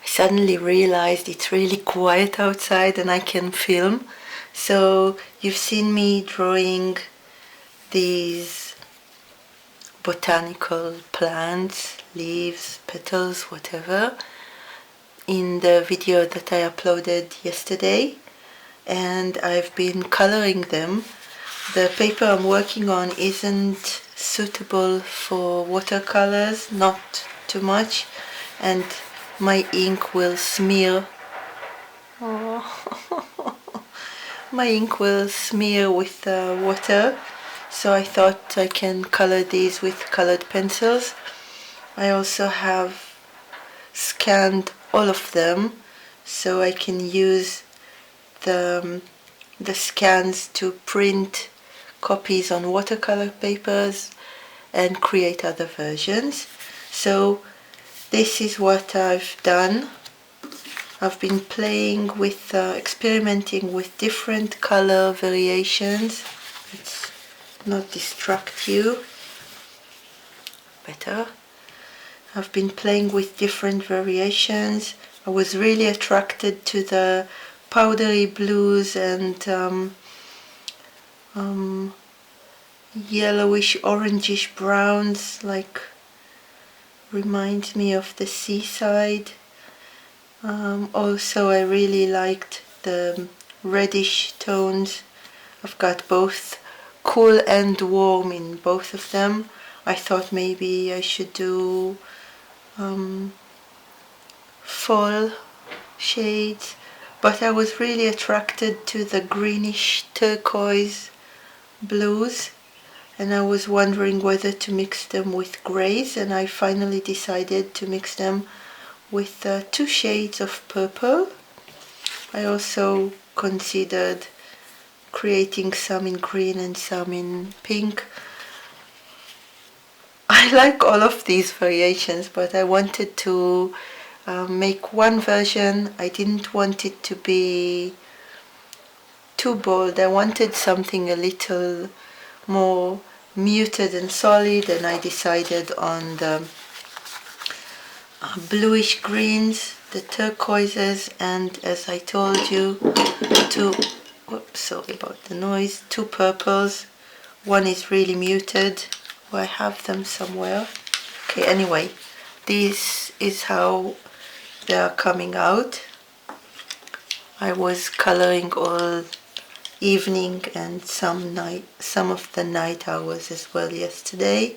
I suddenly realized it's really quiet outside and I can film. So you've seen me drawing these botanical plants, leaves, petals, whatever, in the video that I uploaded yesterday, and I've been coloring them. The paper I'm working on isn't suitable for watercolors, not too much, and my ink will smear. Oh. My ink will smear with water, so I thought I can color these with colored pencils. I also have scanned all of them, so I can use the scans to print copies on watercolor papers and create other versions. So this is what I've done. I've been playing with, experimenting with different color variations. Let's not distract you. Better. I've been playing with different variations. I was really attracted to the powdery blues and yellowish orangish browns, like reminds me of the seaside. Also I really liked the reddish tones. I've got both cool and warm in both of them. I thought maybe I should do fall shades, but I was really attracted to the greenish turquoise blues, and I was wondering whether to mix them with greys, and I finally decided to mix them with 2 shades of purple. I also considered creating some in green and some in pink. I like all of these variations, but I wanted to make one version. I didn't want it to be too bold. I wanted something a little more muted and solid, and I decided on the bluish greens, the turquoises, and as I told you, sorry about the noise, 2 purples. One is really muted. I have them somewhere. Okay, anyway, this is how they are coming out. I was coloring all evening and some of the night hours as well yesterday,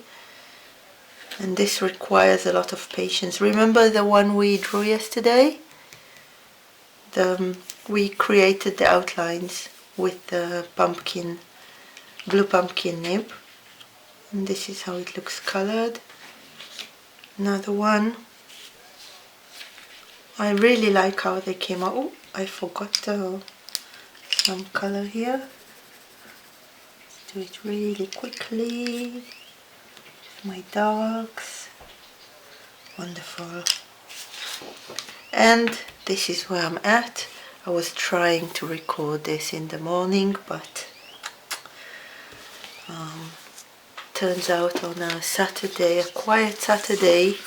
and this requires a lot of patience. Remember the one we drew yesterday? We created the outlines with the blue pumpkin nib, and this is how it looks colored. Another one. I really like how they came out. Oh, I forgot some color here. Let's do it really quickly. My darks. Wonderful. And this is where I'm at. I was trying to record this in the morning, but turns out on a Saturday, a quiet Saturday,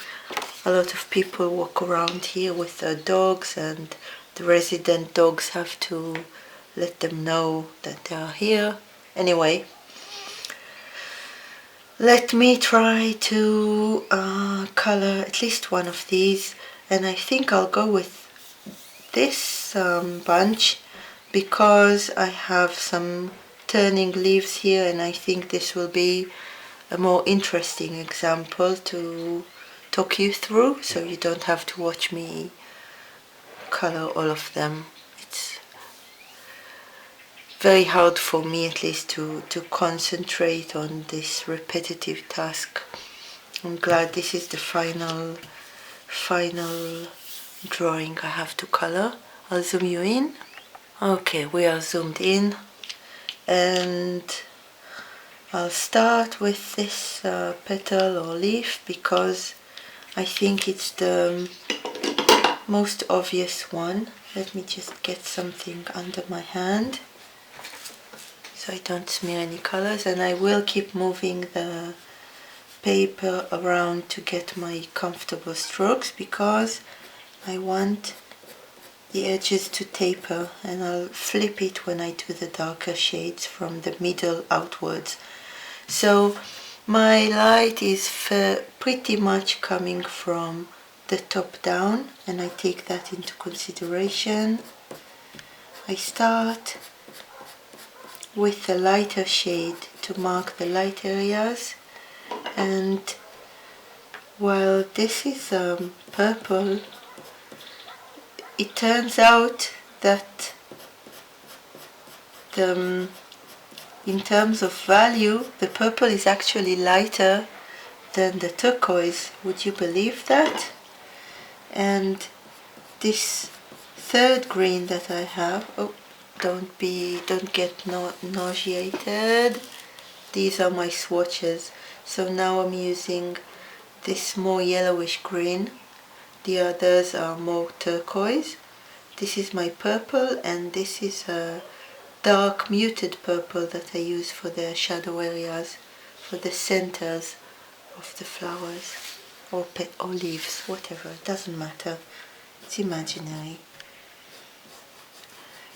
a lot of people walk around here with their dogs, and the resident dogs have to let them know that they are here. Anyway, let me try to color at least one of these, and I think I'll go with this bunch because I have some turning leaves here, and I think this will be a more interesting example to talk you through, so you don't have to watch me color all of them. It's very hard for me, at least, to concentrate on this repetitive task. I'm glad this is the final drawing I have to color. I'll zoom you in. Okay, we are zoomed in, and I'll start with this petal or leaf because I think it's the most obvious one. Let me just get something under my hand so I don't smear any colors, and I will keep moving the paper around to get my comfortable strokes because I want the edges to taper, and I'll flip it when I do the darker shades from the middle outwards. So my light is pretty much coming from the top down, and I take that into consideration. I start with the lighter shade to mark the light areas, and while this is purple, it turns out that in terms of value, the purple is actually lighter than the turquoise. Would you believe that? And this third green that I have, oh, don't get nauseated. These are my swatches. So now I'm using this more yellowish green. The others are more turquoise. This is my purple, and this is a dark muted purple that I use for the shadow areas, for the centers of the flowers or leaves, whatever, it doesn't matter, it's imaginary.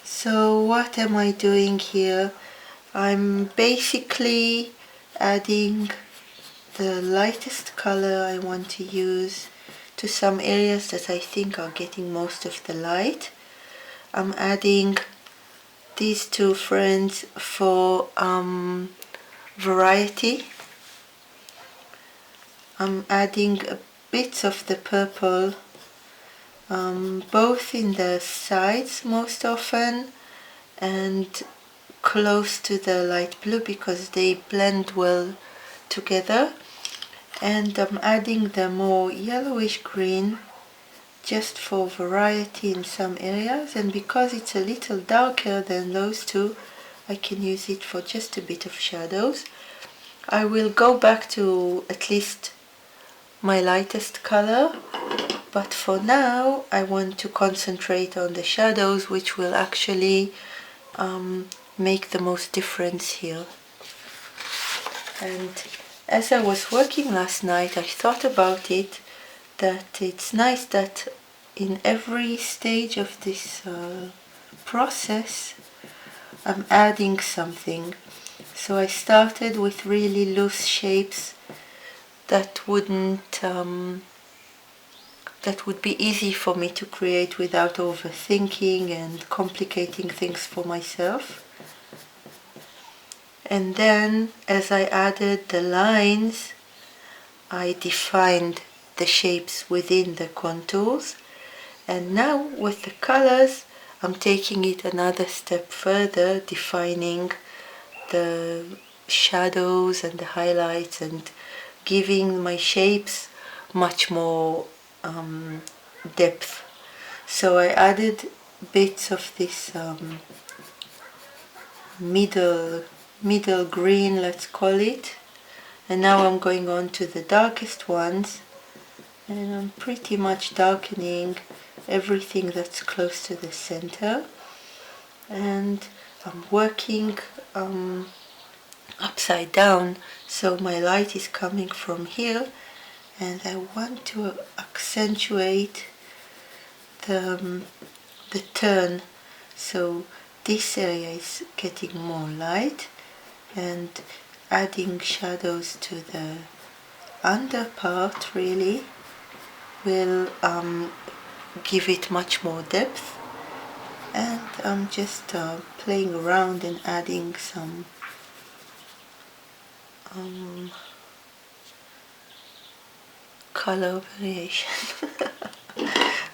So what am I doing here? I'm basically adding the lightest color I want to use to some areas that I think are getting most of the light. I'm adding these two friends for variety. I'm adding bits of the purple, both in the sides most often and close to the light blue because they blend well together. And I'm adding the more yellowish green just for variety in some areas, and because it's a little darker than those two, I can use it for just a bit of shadows. I will go back to at least my lightest color, but for now I want to concentrate on the shadows, which will actually make the most difference here. And as I was working last night, I thought about it, that it's nice that in every stage of this process I'm adding something. So I started with really loose shapes that would be easy for me to create without overthinking and complicating things for myself. And then as I added the lines, I defined the shapes within the contours. And now with the colors, I'm taking it another step further, defining the shadows and the highlights and giving my shapes much more depth. So I added bits of this middle green, let's call it, and now I'm going on to the darkest ones, and I'm pretty much darkening everything that's close to the center, and I'm working upside down, so my light is coming from here, and I want to accentuate the turn, so this area is getting more light, and adding shadows to the under part really will give it much more depth. And I'm just playing around and adding some color variation.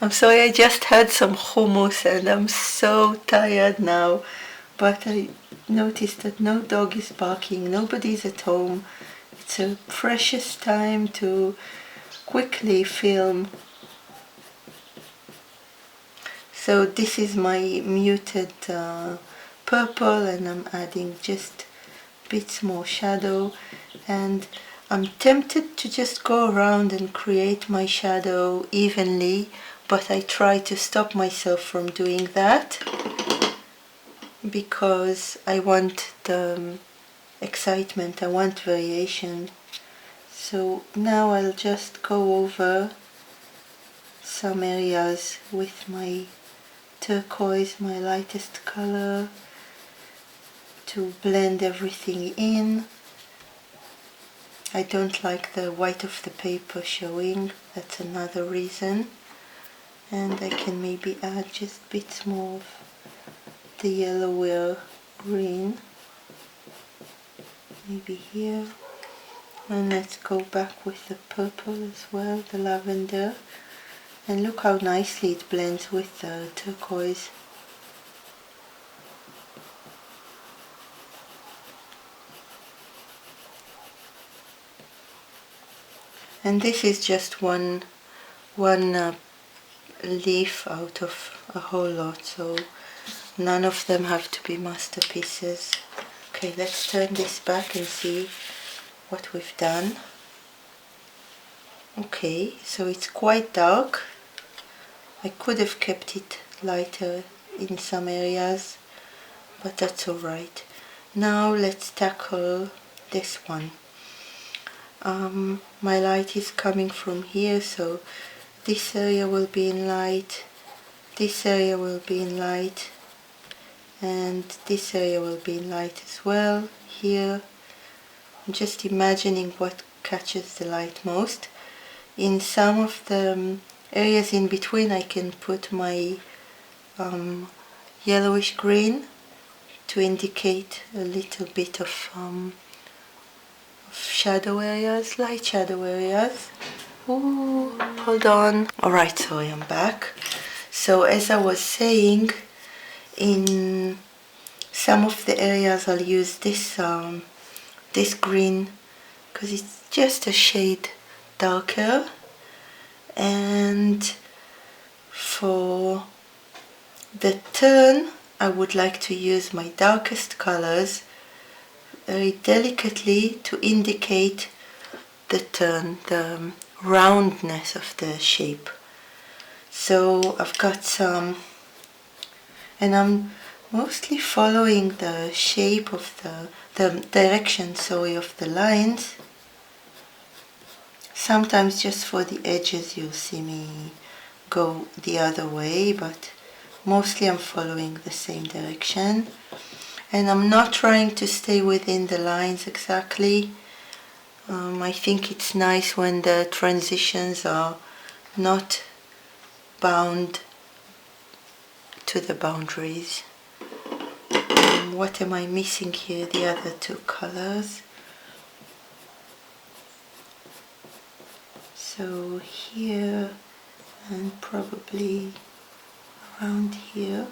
I'm sorry, I just had some hummus and I'm so tired now, but I noticed that no dog is barking, nobody's at home. It's a precious time to quickly film. So this is my muted purple, and I'm adding just bits more shadow, and I'm tempted to just go around and create my shadow evenly, but I try to stop myself from doing that because I want the excitement, I want variation. So now I'll just go over some areas with my turquoise, my lightest color, to blend everything in. I don't like the white of the paper showing, that's another reason. And I can maybe add just bits more of the yellower green, maybe here. And let's go back with the purple as well, the lavender. And look how nicely it blends with the turquoise. And this is just one leaf out of a whole lot, so none of them have to be masterpieces. Okay, let's turn this back and see what we've done. Okay, so it's quite dark. I could have kept it lighter in some areas, but that's alright. Now let's tackle this one. My light is coming from here, so this area will be in light, this area will be in light, and this area will be in light as well. Here, I'm just imagining what catches the light most. In some of the areas in between, I can put my yellowish green to indicate a little bit of shadow areas, light shadow areas. Ooh, hold on. Alright, so I am back. So as I was saying, in some of the areas I'll use this this green because it's just a shade darker, and for the turn I would like to use my darkest colors very delicately to indicate the turn, the roundness of the shape. So I've got some, and I'm mostly following the shape of the direction, sorry, of the lines. Sometimes just for the edges you'll see me go the other way, but mostly I'm following the same direction. And I'm not trying to stay within the lines exactly. I think it's nice when the transitions are not bound to the boundaries. What am I missing here? The other two colors. So here and probably around here.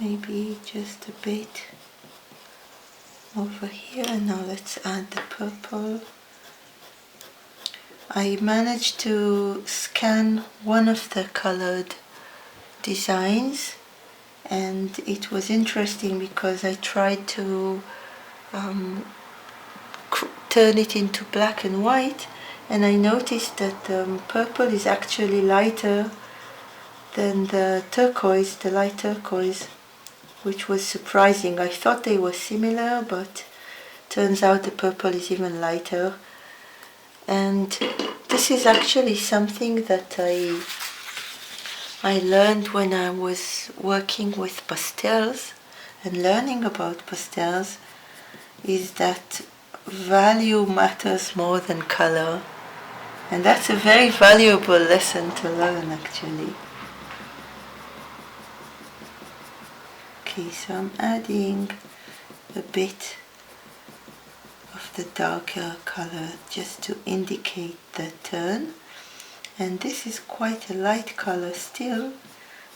Maybe just a bit over here. And now let's add the purple. I managed to scan one of the colored designs, and it was interesting because I tried to turn it into black and white, and I noticed that the purple is actually lighter than the turquoise, the light turquoise, which was surprising. I thought they were similar, but turns out the purple is even lighter. And this is actually something that I learned when I was working with pastels and learning about pastels, is that value matters more than color. And that's a very valuable lesson to learn, actually. Okay, so I'm adding a bit of the darker color just to indicate the turn. And this is quite a light color still,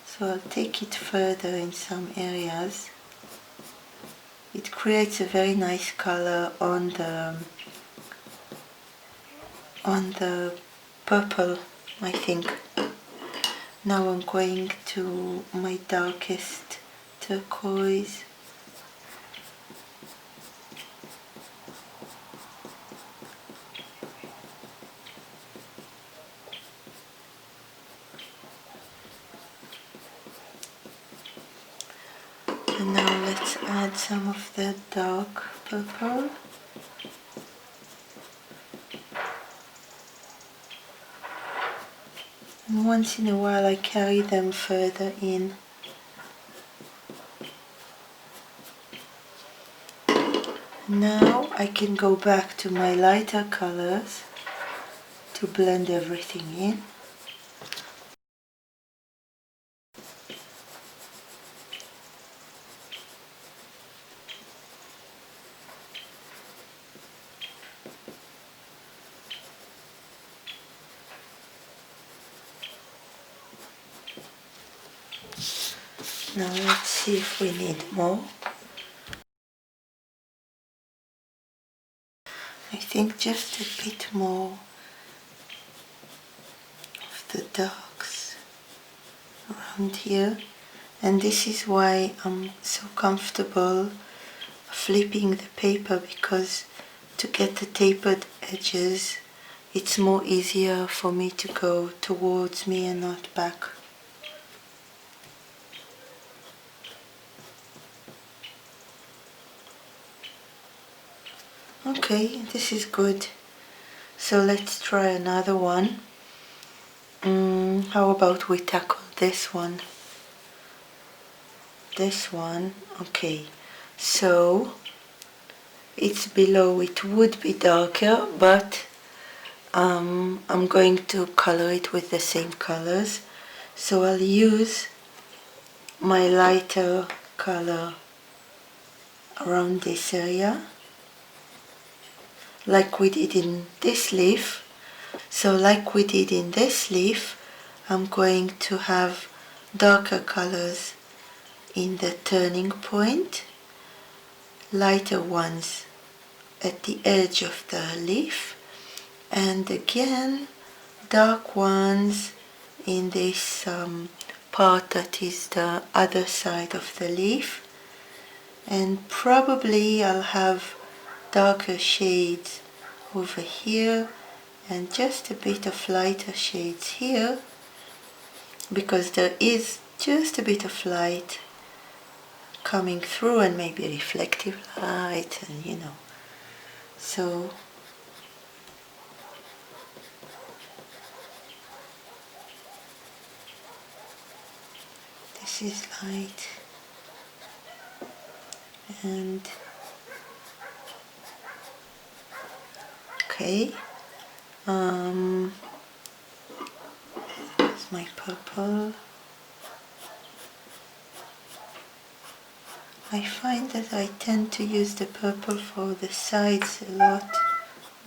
so I'll take it further in some areas. It creates a very nice color on the purple, I think. Now I'm going to my darkest turquoise. And now let's add some of the dark purple. and once in a while I carry them further in. Now I can go back to my lighter colors to blend everything in. Now let's see if we need more. I think just a bit more of the darks around here, and this is why I'm so comfortable flipping the paper, because to get the tapered edges it's more easier for me to go towards me and not back. Okay, this is good. So let's try another one. How about we tackle this one? This one, okay. So it's below, it would be darker, but I'm going to color it with the same colors. So I'll use my lighter color around this area, like we did in this leaf. So like we did in this leaf, I'm going to have darker colors in the turning point, lighter ones at the edge of the leaf, and again dark ones in this part that is the other side of the leaf. And probably I'll have darker shades over here and just a bit of lighter shades here, because there is just a bit of light coming through, and maybe reflective light, and you know. So this is light, and okay, it's my purple. I find that I tend to use the purple for the sides a lot,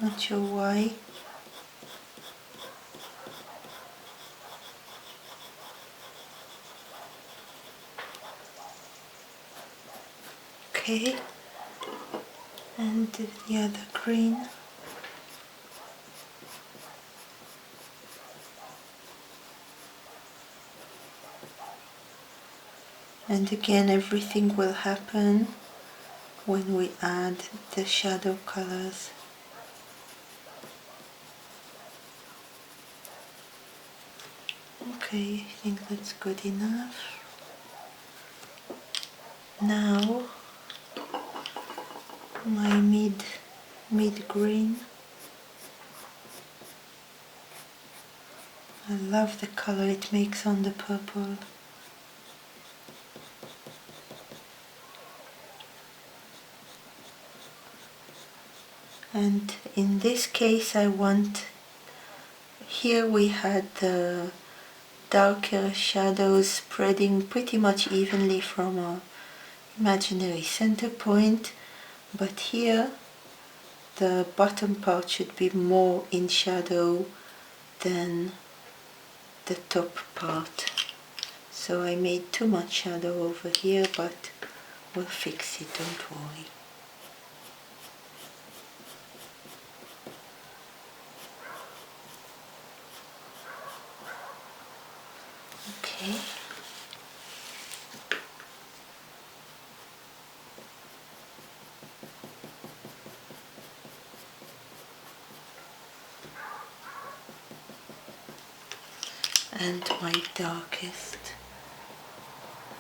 not sure why. Okay, and the other green. And again, everything will happen when we add the shadow colors. Okay, I think that's good enough. Now my mid green. I love the color it makes on the purple. And in this case I want, here we had the darker shadows spreading pretty much evenly from our imaginary center point, but here the bottom part should be more in shadow than the top part. So I made too much shadow over here, but we'll fix it, don't worry. Okay. And my darkest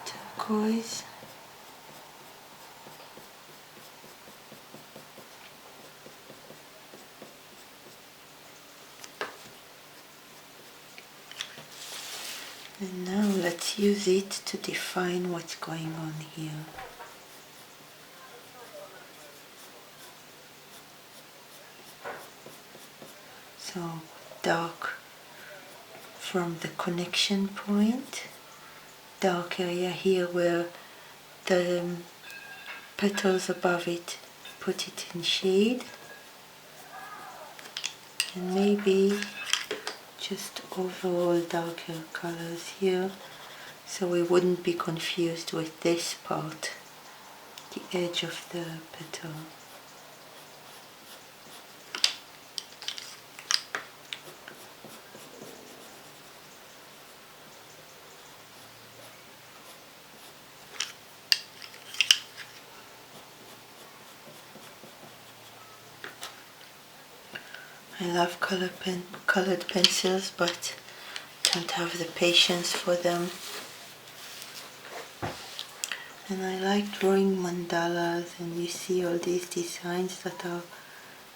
turquoise. And now let's use it to define what's going on here. So dark from the connection point, dark area here where the petals above it, put it in shade, and maybe just overall darker colors here so we wouldn't be confused with this part, the edge of the petal. I love colored pencils, but don't have the patience for them. And I like drawing mandalas, and you see all these designs that are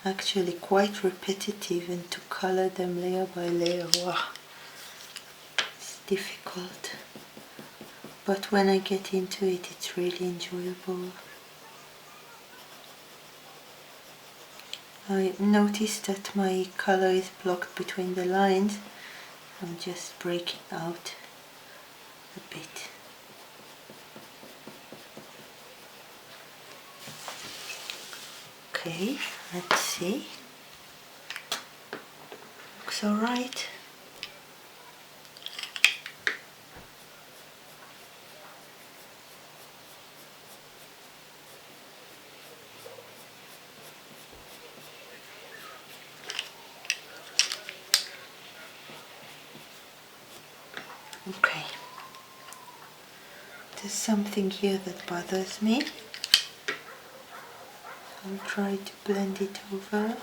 actually quite repetitive, and to color them layer by layer, wow, it's difficult. But when I get into it, it's really enjoyable. I noticed that my color is blocked between the lines. I'm just breaking out a bit. Okay, let's see. Looks alright. Okay, there's something here that bothers me. I'll try to blend it over.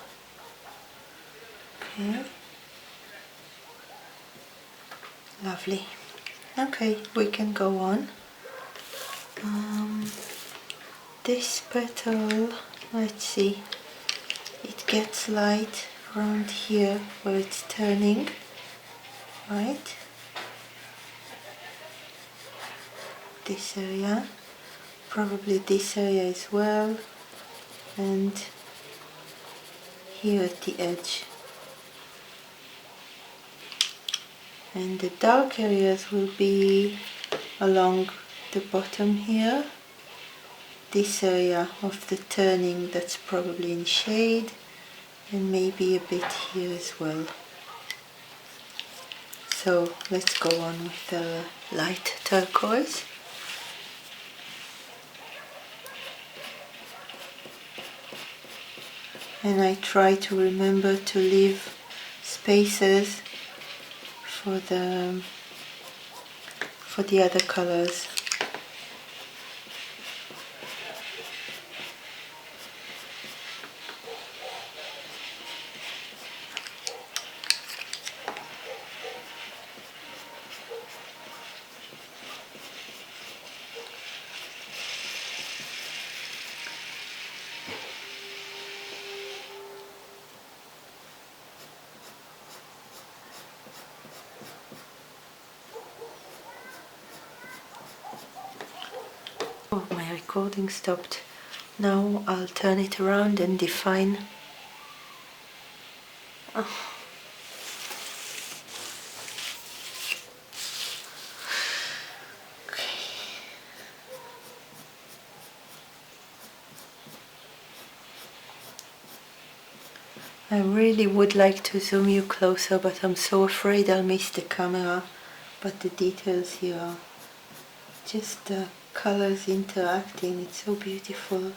Okay, lovely. Okay, we can go on. This petal, let's see, it gets light around here where it's turning, right? This area, probably this area as well, and here at the edge. And the dark areas will be along the bottom here, this area of the turning that's probably in shade, and maybe a bit here as well. So let's go on with the light turquoise. And I try to remember to leave spaces for the other colors. Oh, my recording stopped. Now I'll turn it around and define. Oh. Okay. I really would like to zoom you closer, but I'm so afraid I'll miss the camera. But the details here are just the colors interacting, it's so beautiful.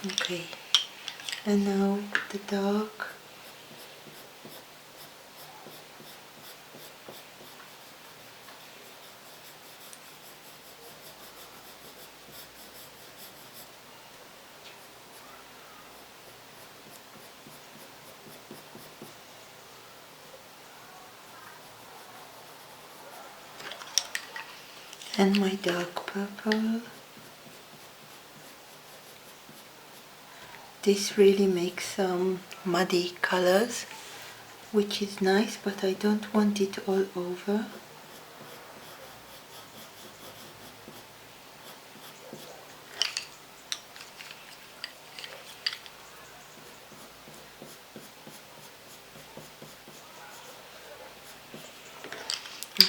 Okay, and now the dark. And my dark purple. This really makes some muddy colors, which is nice, but I don't want it all over.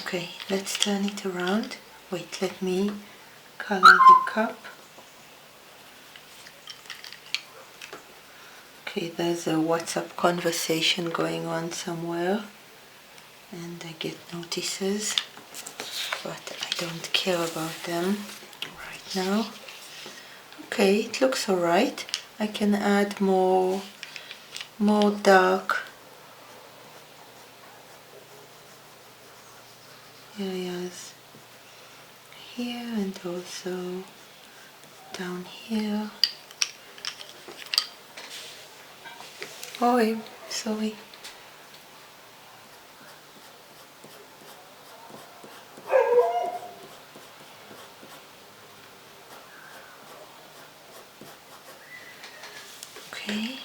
Okay, let's turn it around. Wait, let me color the cup. Okay, there's a WhatsApp conversation going on somewhere and I get notices, but I don't care about them right now. Okay, it looks alright. I can add more dark areas here and also down here. Oh, sorry. Okay.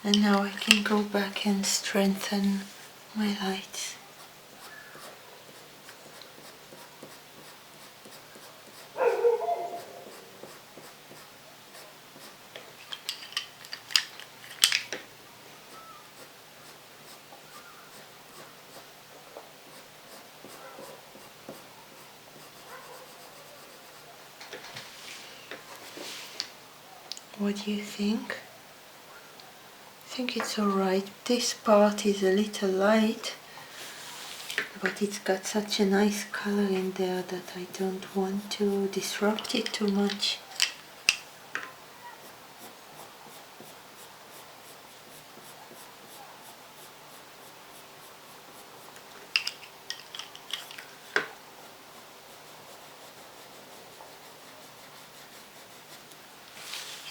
And now I can go back and strengthen my lights. What do you think? I think it's alright. This part is a little light, but it's got such a nice color in there that I don't want to disrupt it too much.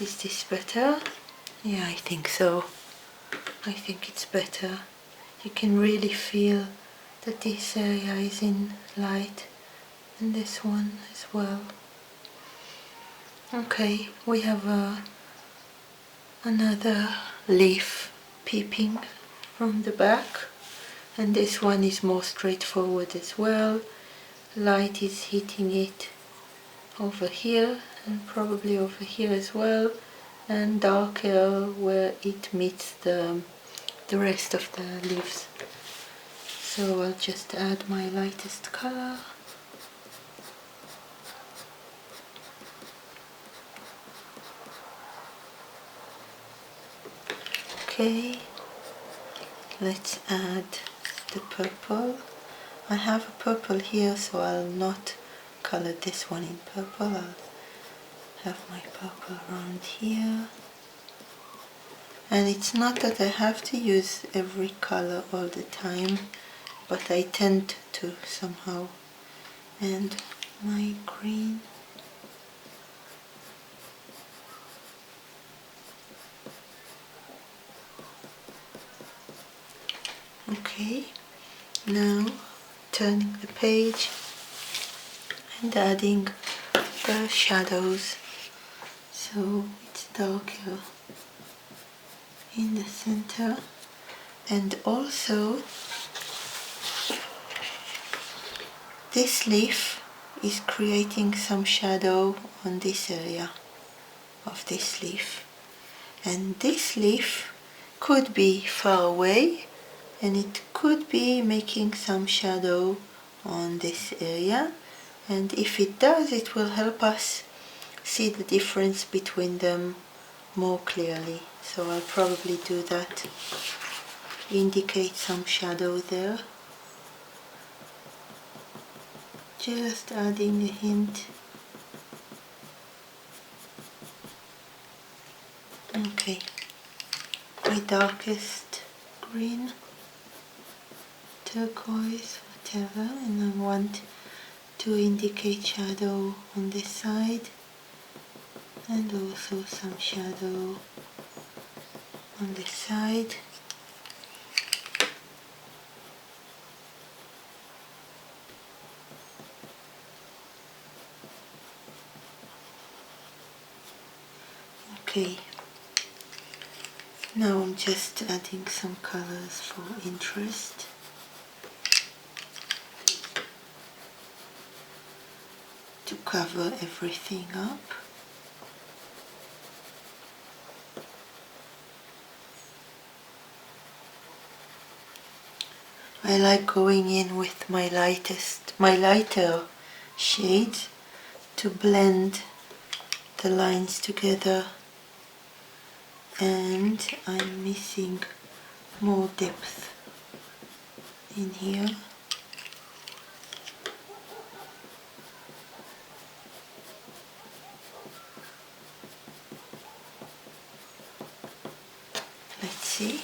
Is this better? Yeah, I think so. I think it's better. You can really feel that this area is in light, and this one as well. Okay, we have another leaf peeping from the back, and this one is more straightforward as well. Light is hitting it over here and probably over here as well, and darker where it meets the rest of the leaves. So I'll just add my lightest color. Okay, let's add the purple. I have a purple here, so I'll not color this one in purple. I'll have my purple around here. And it's not that I have to use every color all the time, but I tend to somehow. And my green. Okay, now turning the page and adding the shadows, so it's darker in the center, and also this leaf is creating some shadow on this area of this leaf, and this leaf could be far away and it could be making some shadow on this area, and if it does, it will help us see the difference between them more clearly. So I'll probably do that, indicate some shadow there, just adding a hint. Okay, my darkest green, turquoise, whatever, and I want to indicate shadow on this side and also some shadow on this side. Okay, now I'm just adding some colors for interest. To cover everything up. I like going in with my lighter shades to blend the lines together, and I'm missing more depth in here. Let's see.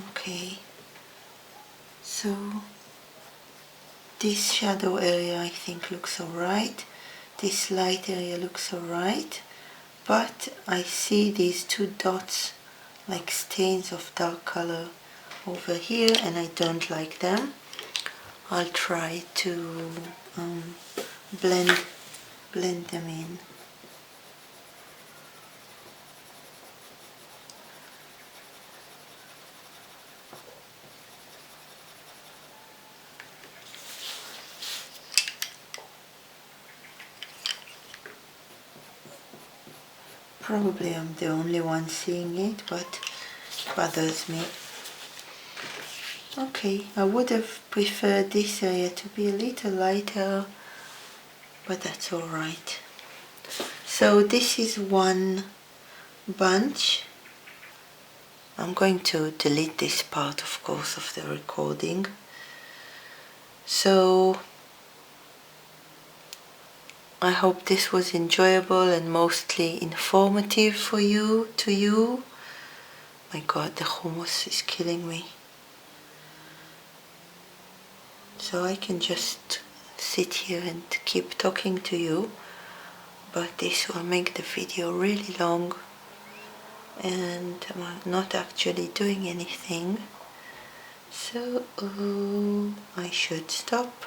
Okay, so this shadow area I think looks alright. This light area looks alright, but I see these two dots like stains of dark color over here and I don't like them. I'll try to blend them in. Probably I'm the only one seeing it, but it bothers me. Okay, I would have preferred this area to be a little lighter, but that's alright. So this is one bunch. I'm going to delete this part, of course, of the recording. So I hope this was enjoyable and mostly informative for you, to you. My God, the hummus is killing me. So I can just sit here and keep talking to you, but this will make the video really long and I'm not actually doing anything. So I should stop.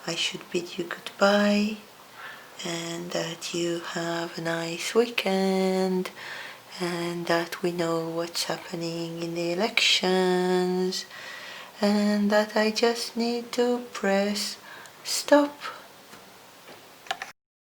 I should bid you goodbye, and that you have a nice weekend, and that we know what's happening in the elections, and that I just need to press stop.